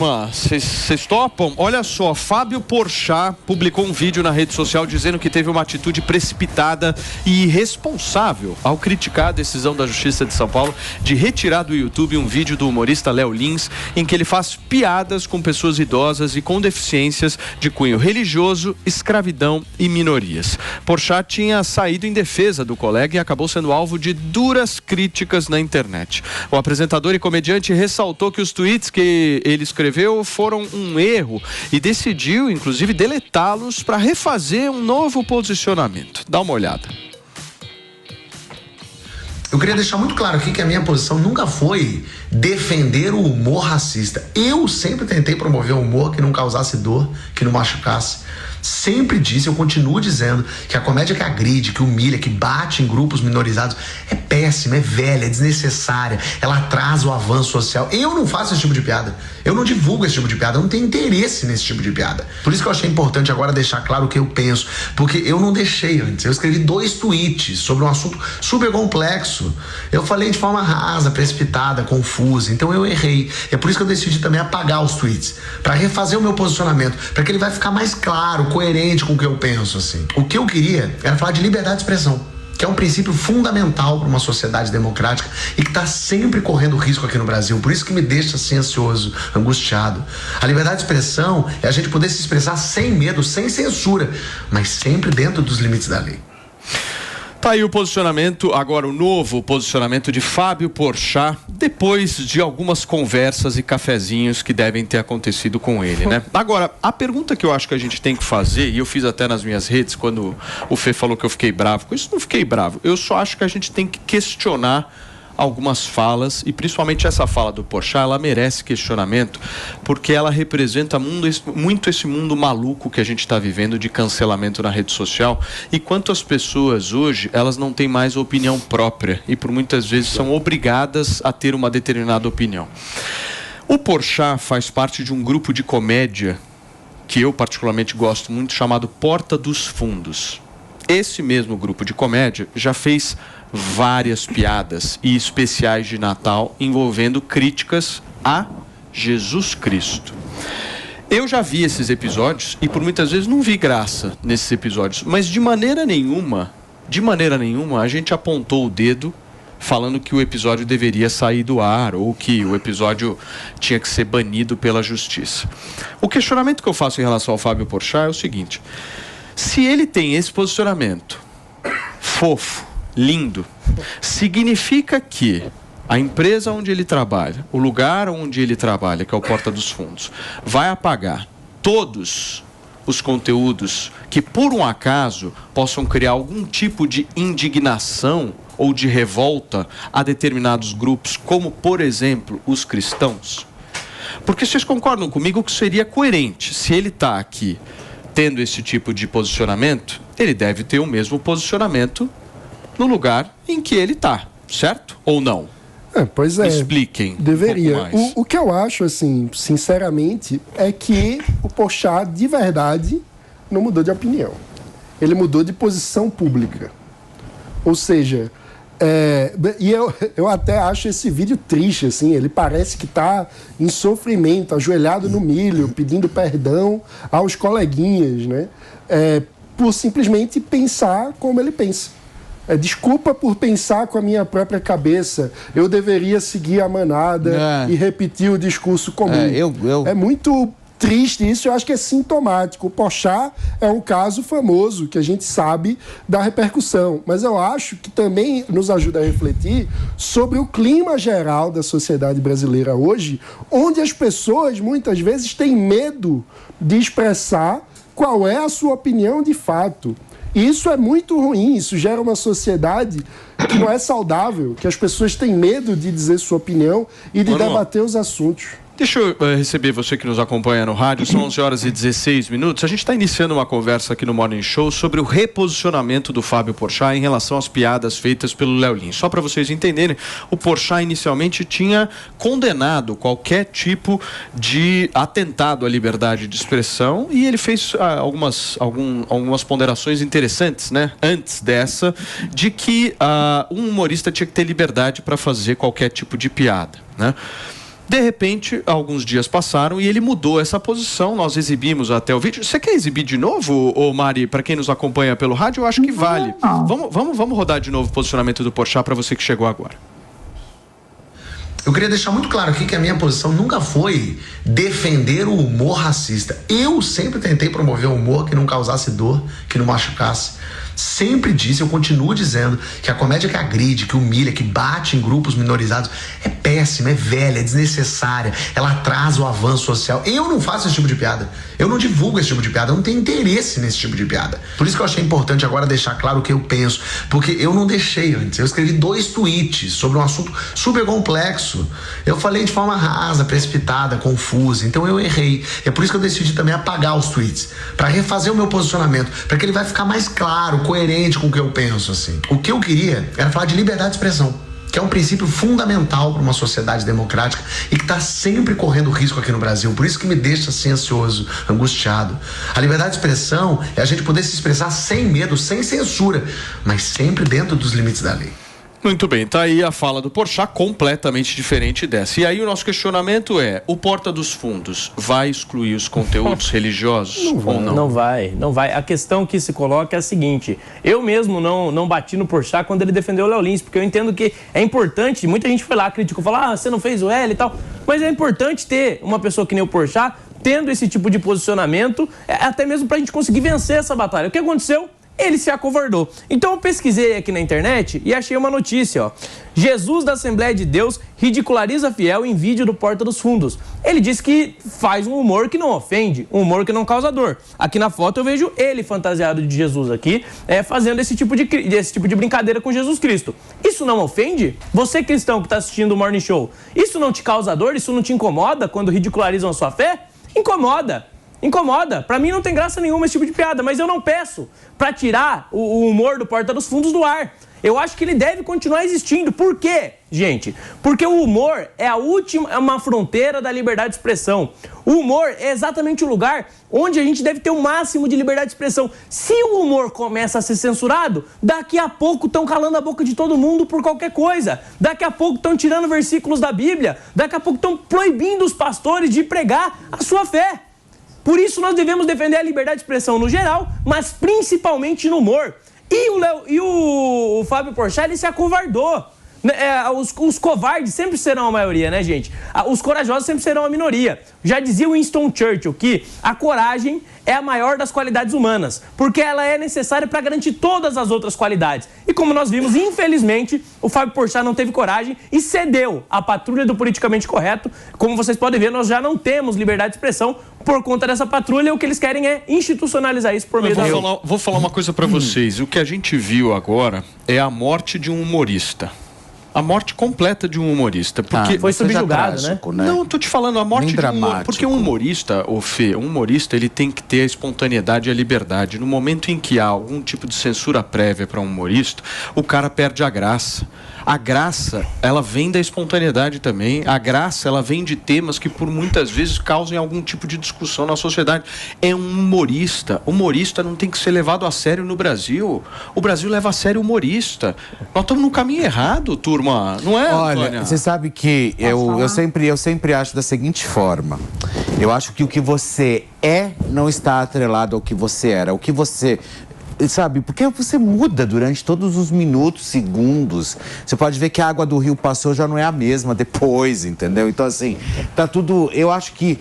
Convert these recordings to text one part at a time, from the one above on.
Vocês topam? Olha só, Fábio Porchat publicou um vídeo na rede social dizendo que teve uma atitude precipitada e irresponsável ao criticar a decisão da Justiça de São Paulo de retirar do YouTube um vídeo do humorista Léo Lins em que ele faz piadas com pessoas idosas e com deficiências de cunho religioso, escravidão e minorias. Porchat tinha saído em defesa do colega e acabou sendo alvo de duras críticas na internet. O apresentador e comediante ressaltou que os tweets que ele escreveu foram um erro e decidiu, inclusive, deletá-los para refazer um novo posicionamento. Dá uma olhada. Eu queria deixar muito claro aqui que a minha posição nunca foi defender o humor racista. Eu sempre tentei promover um humor que não causasse dor, que não machucasse. Sempre disse, eu continuo dizendo, que a comédia que agride, que humilha, que bate em grupos minorizados é péssima, é velha, é desnecessária, ela atrasa o avanço social. Eu não faço esse tipo de piada, eu não divulgo esse tipo de piada, eu não tenho interesse nesse tipo de piada. Por isso que eu achei importante agora deixar claro o que eu penso, porque eu não deixei antes. Eu escrevi 2 tweets sobre um assunto super complexo. Eu falei de forma rasa, precipitada, confusa, então eu errei. É por isso que eu decidi também apagar os tweets, para refazer o meu posicionamento, para que ele vai ficar mais claro, coerente com o que eu penso, assim. O que eu queria era falar de liberdade de expressão, que é um princípio fundamental para uma sociedade democrática e que está sempre correndo risco aqui no Brasil. Por isso que me deixa assim ansioso, angustiado. A liberdade de expressão é a gente poder se expressar sem medo, sem censura, mas sempre dentro dos limites da lei. Tá aí o posicionamento, agora o novo posicionamento de Fábio Porchat, depois de algumas conversas e cafezinhos que devem ter acontecido com ele, né? Agora, a pergunta que eu acho que a gente tem que fazer, e eu fiz até nas minhas redes, quando o Fê falou que eu fiquei bravo, com isso não fiquei bravo, eu só acho que a gente tem que questionar algumas falas, e principalmente essa fala do Porchat, ela merece questionamento, porque ela representa muito esse mundo maluco que a gente está vivendo de cancelamento na rede social, e quanto as pessoas hoje, elas não têm mais opinião própria, e por muitas vezes são obrigadas a ter uma determinada opinião. O Porchat faz parte de um grupo de comédia que eu particularmente gosto muito, chamado Porta dos Fundos. Esse mesmo grupo de comédia já fez várias piadas e especiais de Natal envolvendo críticas a Jesus Cristo. Eu já vi esses episódios e por muitas vezes não vi graça nesses episódios, mas de maneira nenhuma a gente apontou o dedo falando que o episódio deveria sair do ar ou que o episódio tinha que ser banido pela justiça. O questionamento que eu faço em relação ao Fábio Porchat é o seguinte: se ele tem esse posicionamento fofo, lindo, significa que a empresa onde ele trabalha, o lugar onde ele trabalha, que é o Porta dos Fundos, vai apagar todos os conteúdos que por um acaso possam criar algum tipo de indignação ou de revolta a determinados grupos, como por exemplo os cristãos? Porque vocês concordam comigo que seria coerente, se ele está aqui tendo esse tipo de posicionamento, ele deve ter o mesmo posicionamento no lugar em que ele está, certo? Ou não? Pois é. Expliquem. Deveria. O que eu acho, assim, sinceramente, é que o Porchat, de verdade, não mudou de opinião. Ele mudou de posição pública. Ou seja, e eu até acho esse vídeo triste, assim, ele parece que está em sofrimento, ajoelhado no milho, pedindo perdão aos coleguinhas, né? Por simplesmente pensar como ele pensa. Desculpa por pensar com a minha própria cabeça. Eu deveria seguir a manada e repetir o discurso comum. É muito triste isso, eu acho que é sintomático. O Porchat é um caso famoso que a gente sabe da repercussão, mas eu acho que também nos ajuda a refletir sobre o clima geral da sociedade brasileira hoje, onde as pessoas muitas vezes têm medo de expressar qual é a sua opinião de fato. E isso é muito ruim, isso gera uma sociedade que não é saudável, que as pessoas têm medo de dizer sua opinião e de debater os assuntos. Deixa eu receber você que nos acompanha no rádio, são 11h16. A gente está iniciando uma conversa aqui no Morning Show sobre o reposicionamento do Fábio Porchat em relação às piadas feitas pelo Léo Lins. Só para vocês entenderem, o Porchat inicialmente tinha condenado qualquer tipo de atentado à liberdade de expressão e ele fez algumas ponderações interessantes, né? Antes dessa, de que um humorista tinha que ter liberdade para fazer qualquer tipo de piada, né? De repente, alguns dias passaram e ele mudou essa posição. Nós exibimos até o vídeo. Você quer exibir de novo, ô Mari, para quem nos acompanha pelo rádio? Eu acho que vale. Vamos rodar de novo o posicionamento do Porchat para você que chegou agora. Eu queria deixar muito claro aqui que a minha posição nunca foi defender o humor racista. Eu sempre tentei promover um humor que não causasse dor, que não machucasse. Sempre disse, eu continuo dizendo, que a comédia que agride, que humilha, que bate em grupos minorizados é péssima, é velha, é desnecessária. Ela atrasa o avanço social. Eu não faço esse tipo de piada. Eu não divulgo esse tipo de piada. Eu não tenho interesse nesse tipo de piada. Por isso que eu achei importante agora deixar claro o que eu penso. Porque eu não deixei antes. Eu escrevi 2 tweets sobre um assunto super complexo. Eu falei de forma rasa, precipitada, confusa. Então eu errei. É por isso que eu decidi também apagar os tweets. Para refazer o meu posicionamento. Para que ele vai ficar mais claro, coerente com o que eu penso, assim. O que eu queria era falar de liberdade de expressão, que é um princípio fundamental para uma sociedade democrática e que está sempre correndo risco aqui no Brasil. Por isso que me deixa assim ansioso, angustiado. A liberdade de expressão é a gente poder se expressar sem medo, sem censura, mas sempre dentro dos limites da lei. Muito bem, tá aí a fala do Porchat completamente diferente dessa. E aí o nosso questionamento é, o Porta dos Fundos vai excluir os conteúdos religiosos ou não? Não vai. A questão que se coloca é a seguinte, eu mesmo não bati no Porchat quando ele defendeu o Léo Lins, porque eu entendo que é importante, muita gente foi lá, criticou, falou, você não fez o L e tal, mas é importante ter uma pessoa que nem o Porchat tendo esse tipo de posicionamento, até mesmo pra gente conseguir vencer essa batalha. O que aconteceu? Ele se acovardou. Então eu pesquisei aqui na internet e achei uma notícia, ó. Jesus da Assembleia de Deus ridiculariza fiel em vídeo do Porta dos Fundos. Ele diz que faz um humor que não ofende, um humor que não causa dor. Aqui na foto eu vejo ele fantasiado de Jesus aqui, fazendo esse tipo de brincadeira com Jesus Cristo. Isso não ofende? Você cristão que está assistindo o Morning Show, isso não te causa dor? Isso não te incomoda quando ridicularizam a sua fé? Incomoda. Incomoda. Pra mim não tem graça nenhuma esse tipo de piada, mas eu não peço pra tirar o humor do Porta dos Fundos do ar. Eu acho que ele deve continuar existindo. Por quê, gente? Porque o humor é uma fronteira da liberdade de expressão. O humor é exatamente o lugar onde a gente deve ter o máximo de liberdade de expressão. Se o humor começa a ser censurado, daqui a pouco estão calando a boca de todo mundo por qualquer coisa. Daqui a pouco estão tirando versículos da Bíblia. Daqui a pouco estão proibindo os pastores de pregar a sua fé. Por isso nós devemos defender a liberdade de expressão no geral, mas principalmente no humor. E o Fábio Porchat, ele se acovardou. Os covardes sempre serão a maioria, né, gente? Os corajosos sempre serão a minoria. Já dizia Winston Churchill que a coragem é a maior das qualidades humanas, porque ela é necessária para garantir todas as outras qualidades. E como nós vimos, infelizmente, o Fábio Porchat não teve coragem e cedeu à patrulha do politicamente correto. Como vocês podem ver, nós já não temos liberdade de expressão por conta dessa patrulha. O que eles querem é institucionalizar isso por meio da lei. Vou falar uma coisa para vocês. O que a gente viu agora é a morte de um humorista. A morte completa de um humorista. Porque foi subjugado, né? Não, tô te falando, a morte de um humorista. Porque um humorista, um humorista, ele tem que ter a espontaneidade e a liberdade. No momento em que há algum tipo de censura prévia para um humorista, o cara perde a graça. A graça, ela vem da espontaneidade também. A graça, ela vem de temas que por muitas vezes causam algum tipo de discussão na sociedade. É um humorista. Humorista não tem que ser levado a sério no Brasil. O Brasil leva a sério o humorista. Nós estamos no caminho errado, turma. Não é, Olha, Antônia? você sabe que eu sempre acho da seguinte forma. Eu acho que o que você é não está atrelado ao que você era. O que você... Sabe, porque você muda durante todos os minutos, segundos. Você pode ver que a água do rio passou, já não é a mesma depois, entendeu? Então, assim, tá tudo... Eu acho que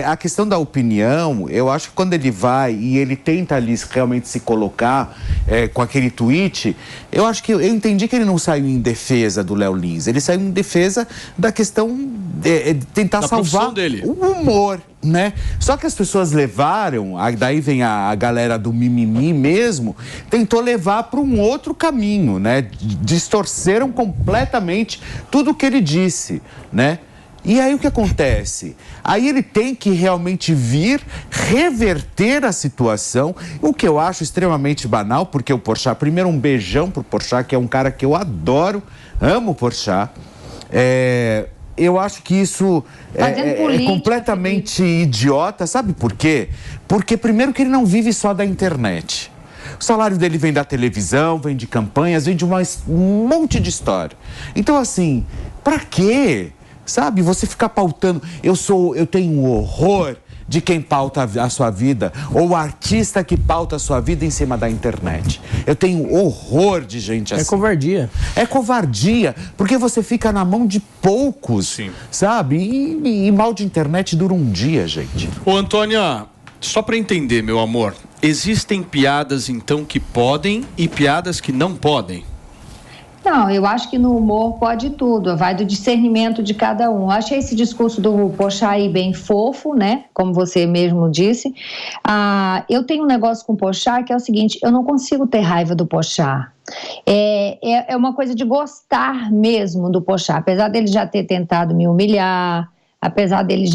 a questão da opinião, eu acho que quando ele vai e ele tenta ali realmente se colocar com aquele tweet, eu acho que eu entendi que ele não saiu em defesa do Léo Lins, ele saiu em defesa da questão de tentar salvar o humor, né? Só que as pessoas levaram, daí vem a galera do mimimi mesmo, tentou levar para um outro caminho, né? Distorceram completamente tudo o que ele disse, né? E aí o que acontece? Aí ele tem que realmente vir reverter a situação, o que eu acho extremamente banal, porque o Porchat, primeiro um beijão pro Porchat, que é um cara que eu adoro, amo o Porchat, eu acho que isso é completamente idiota. Sabe por quê? Porque, primeiro, que ele não vive só da internet. O salário dele vem da televisão, vem de campanhas, vem de um monte de história. Então, assim, pra quê? sabe? Você fica pautando. Eu tenho um horror de quem pauta a sua vida, ou o artista que pauta a sua vida em cima da internet. Eu tenho horror de gente assim. É covardia. É covardia, porque você fica na mão de poucos, Sim. sabe? E mal de internet dura um dia, gente. Ô, Antônia, só para entender, meu amor, existem piadas, então, que podem e piadas que não podem? Não, eu acho que no humor pode tudo, vai do discernimento de cada um. Eu achei esse discurso do Porchat aí bem fofo, né? Como você mesmo disse. Eu tenho um negócio com o Porchat que é o seguinte, eu não consigo ter raiva do Porchat. É uma coisa de gostar mesmo do Porchat, apesar dele já ter tentado me humilhar, apesar dele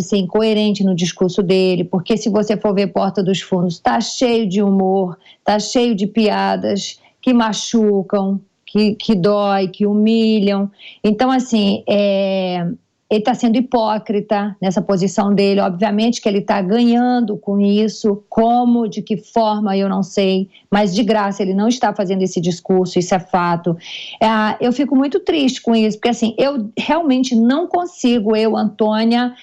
ser incoerente no discurso dele, porque se você for ver Porta dos Fundos, tá cheio de humor, tá cheio de piadas que machucam, que dói, que humilham. Então, assim, ele está sendo hipócrita nessa posição dele. Obviamente que ele está ganhando com isso. Como, de que forma, eu não sei. Mas, de graça, ele não está fazendo esse discurso, isso é fato. Eu fico muito triste com isso, porque, assim, eu realmente não consigo, Antônia,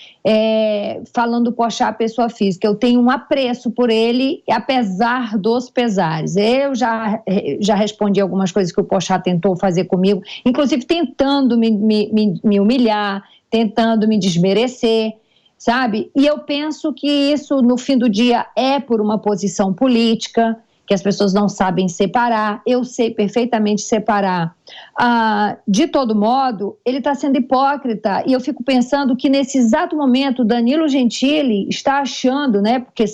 falando do Porchat pessoa física, eu tenho um apreço por ele, apesar dos pesares. Eu já respondi algumas coisas que o Porchat tentou fazer comigo, inclusive tentando me humilhar, tentando me desmerecer, sabe? E eu penso que isso, no fim do dia, é por uma posição política, que as pessoas não sabem separar. Eu sei perfeitamente separar. De todo modo, ele está sendo hipócrita, e eu fico pensando que nesse exato momento Danilo Gentili está achando, né, porque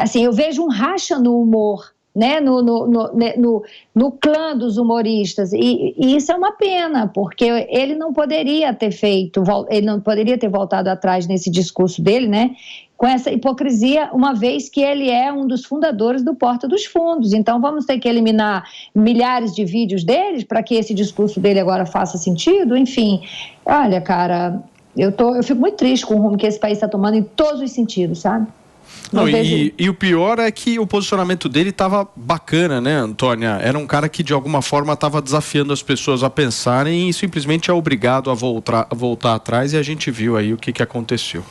assim, eu vejo um racha no humor, né, no clã dos humoristas, e isso é uma pena, porque ele não poderia ter voltado atrás nesse discurso dele, né, com essa hipocrisia, uma vez que ele é um dos fundadores do Porta dos Fundos. Então vamos ter que eliminar milhares de vídeos deles para que esse discurso dele agora faça sentido. Enfim, olha, cara, eu fico muito triste com o rumo que esse país está tomando em todos os sentidos, sabe? Não, e o pior é que o posicionamento dele estava bacana, né, Antônia? Era um cara que de alguma forma estava desafiando as pessoas a pensarem e simplesmente é obrigado a voltar atrás, e a gente viu aí o que aconteceu.